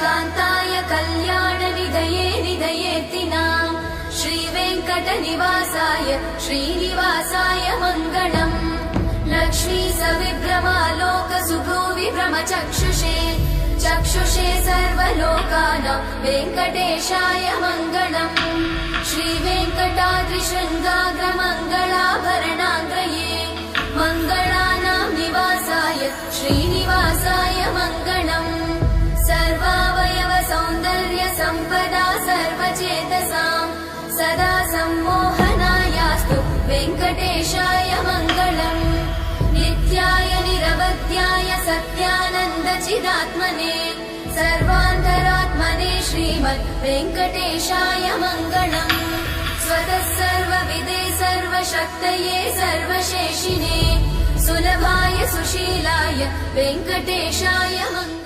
कान्ताय कल्याणनिधये निधयेत्तिनाम् श्रीवेङ्कटनिवासाय श्रीनिवासाय मङ्गलम् लक्ष्मी सविभ्रमालोकसुभ्रूविभ्रमचक्षुषे चक्षुषे सर्वलोकानां वेङ्कटेशाय मङ्गलम् श्रीवेङ्कटाद्रिशृङ्गाग्रमङ्गलाभरणाग्रये मङ्गलानां निवासाय श्रीनिवासाय मङ्गलम् सर्वावयव सौन्दर्य सम्पदा सर्वचेतसां सदा सम्मोहनायास्तु वेङ्कटेशाय मङ्गलम् नित्याय निरवध्याय सत्यानन्दचिदात्मने सर्वान्तरात्मने श्रीमद् वेङ्कटेशाय मङ्गलम् स्वतः सर्वविदे सर्वशक्तये सर्वशेषिने सुलभाय सुशीलाय वेङ्कटेशाय मङ्गलम्।